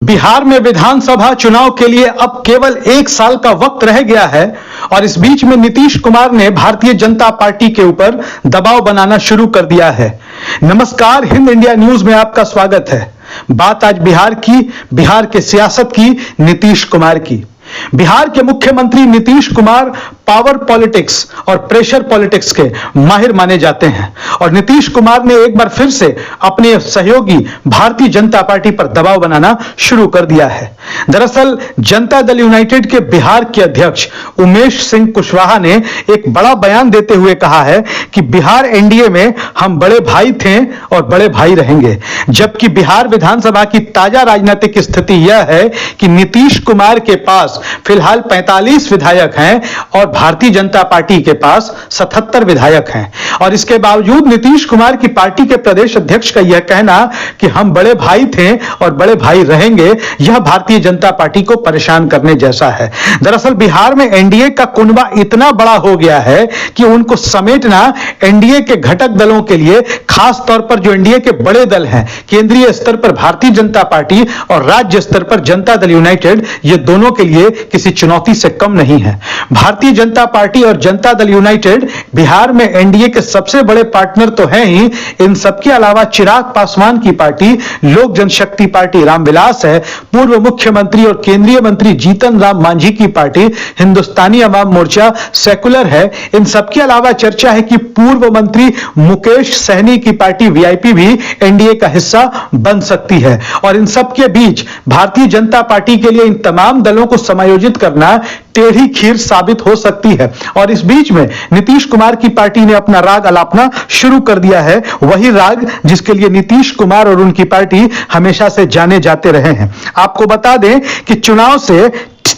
बिहार में विधानसभा चुनाव के लिए अब केवल 1 साल का वक्त रह गया है और इस बीच में नीतीश कुमार ने भारतीय जनता पार्टी के ऊपर दबाव बनाना शुरू कर दिया है। नमस्कार, हिंद इंडिया न्यूज में आपका स्वागत है। बात आज बिहार के सियासत की, नीतीश कुमार की। बिहार के मुख्यमंत्री नीतीश कुमार पावर पॉलिटिक्स और प्रेशर पॉलिटिक्स के माहिर माने जाते हैं और नीतीश कुमार ने एक बार फिर से अपने सहयोगी भारतीय जनता पार्टी पर दबाव बनाना शुरू कर दिया है। दरअसल जनता दल यूनाइटेड के बिहार के अध्यक्ष उमेश सिंह कुशवाहा ने एक बड़ा बयान देते हुए कहा है कि बिहार एनडीए में हम बड़े भाई थे और बड़े भाई रहेंगे। जबकि बिहार विधानसभा की ताजा राजनीतिक स्थिति यह है कि नीतीश कुमार के पास फिलहाल 45 विधायक हैं और भारतीय जनता पार्टी के पास 77 विधायक हैं और इसके बावजूद नीतीश कुमार की पार्टी के प्रदेश अध्यक्ष का यह कहना कि हम बड़े भाई थे और बड़े भाई रहेंगे, यह भारतीय जनता पार्टी को परेशान करने जैसा है। दरअसल बिहार में एनडीए का कुनबा इतना बड़ा हो गया है कि उनको समेटना एनडीए के घटक दलों के लिए, खास तौर पर जो एनडीए के बड़े दल हैं, केंद्रीय स्तर पर भारतीय जनता पार्टी और राज्य स्तर पर जनता दल यूनाइटेड, ये दोनों के लिए किसी चुनौती से कम नहीं है। भारतीय जनता पार्टी और जनता दल यूनाइटेड बिहार में एनडीए के सबसे बड़े पार्टनर तो हैं ही, इन सबके अलावा चिराग पासवान की पार्टी लोक जनशक्ति पार्टी रामविलास है, पूर्व मुख्यमंत्री और केंद्रीय मंत्री जीतन राम मांझी की पार्टी हिंदुस्तानी अवाम मोर्चा सेकुलर है। इन सबके अलावा चर्चा है कि पूर्व मंत्री मुकेश सहनी की पार्टी वीआईपी भी एनडीए का हिस्सा बन सकती है और इन सबके बीच भारतीय जनता पार्टी के लिए इन तमाम दलों को समायोजित करना टेढ़ी खीर साबित हो सकती है। और इस बीच में नीतीश कुमार की पार्टी ने अपना राग अलापना शुरू कर दिया है, वही राग जिसके लिए नीतीश कुमार और उनकी पार्टी हमेशा से जाने जाते रहे हैं। आपको बता दें कि चुनाव से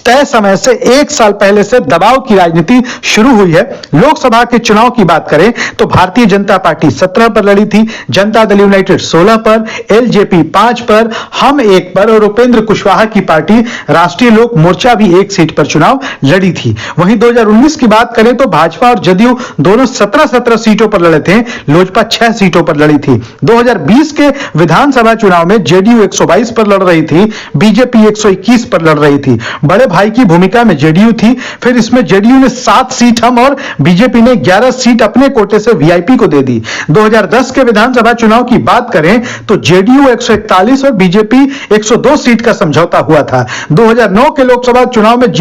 तय समय से 1 साल पहले से दबाव की राजनीति शुरू हुई है। लोकसभा के चुनाव की बात करें तो भारतीय जनता पार्टी 17 पर लड़ी थी, जनता दल यूनाइटेड 16 पर, एलजेपी 5 पर, हम 1 पर और उपेंद्र कुशवाहा की पार्टी राष्ट्रीय लोक मोर्चा भी 1 सीट पर चुनाव लड़ी थी। वहीं 2019 की बात करें तो भाजपा और जदयू दोनों 17 सीटों पर लड़े थे, लोजपा 6 सीटों पर लड़ी थी। 2020 के विधानसभा चुनाव में जेडीयू 122 पर लड़ रही थी, बीजेपी 121 पर लड़ रही थी। बड़े भाई की भूमिका में जेडीयू थी, फिर इसमें जेडीयू ने 7 सीट हम और बीजेपी ने 11 सीट अपने कोटे से वीआईपी को दे दी। 2010 के विधानसभा चुनाव की बात करें तो जेडीयू 141 और बीजेपी 102 सीट का समझौता हुआ था। 2009 के लोकसभा चुनाव में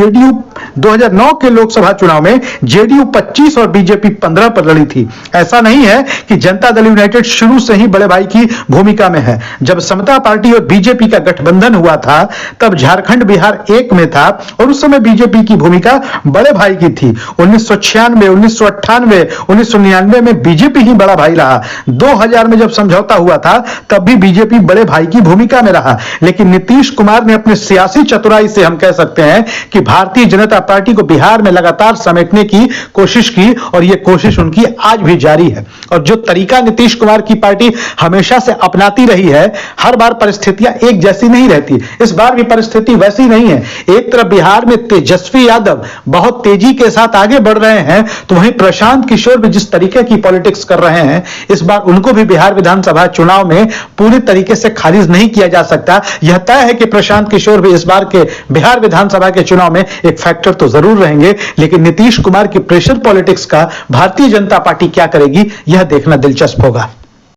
जेडीयू 25 और बीजेपी 15 पर लड़ी थी। ऐसा नहीं है कि जनता दल यूनाइटेड शुरू से ही बड़े भाई की भूमिका में है। जब समता पार्टी और बीजेपी का गठबंधन हुआ था तब झारखंड बिहार एक में था और उस समय बीजेपी की भूमिका बड़े भाई की थी। 1996, 1998, 1999 में बीजेपी ही बड़ा भाई रहा। 2000 में जब समझौता हुआ था तब भी बीजेपी बड़े भाई की भूमिका में रहा। लेकिन नीतीश कुमार ने अपने सियासी चतुराई से, हम कह सकते हैं कि भारतीय जनता पार्टी को बिहार में लगातार समेटने की कोशिश की और यह कोशिश उनकी आज भी जारी है। और जो तरीका नीतीश कुमार की पार्टी हमेशा से अपनाती रही है, हर बार परिस्थितियां एक जैसी नहीं रहती। इस बार भी परिस्थिति वैसी नहीं है। एक तरफ बिहार में तेजस्वी यादव बहुत तेजी के साथ आगे बढ़ रहे हैं तो वहीं प्रशांत किशोर भी जिस तरीके की पॉलिटिक्स कर रहे हैं, इस बार उनको भी बिहार विधानसभा चुनाव में पूरी तरीके से खारिज नहीं किया जा सकता। यह तय है कि प्रशांत किशोर भी इस बार के बिहार विधानसभा के चुनाव में एक फैक्टर तो जरूर रहेंगे। लेकिन नीतीश कुमार की प्रेशर पॉलिटिक्स का भारतीय जनता पार्टी क्या करेगी, यह देखना दिलचस्प होगा।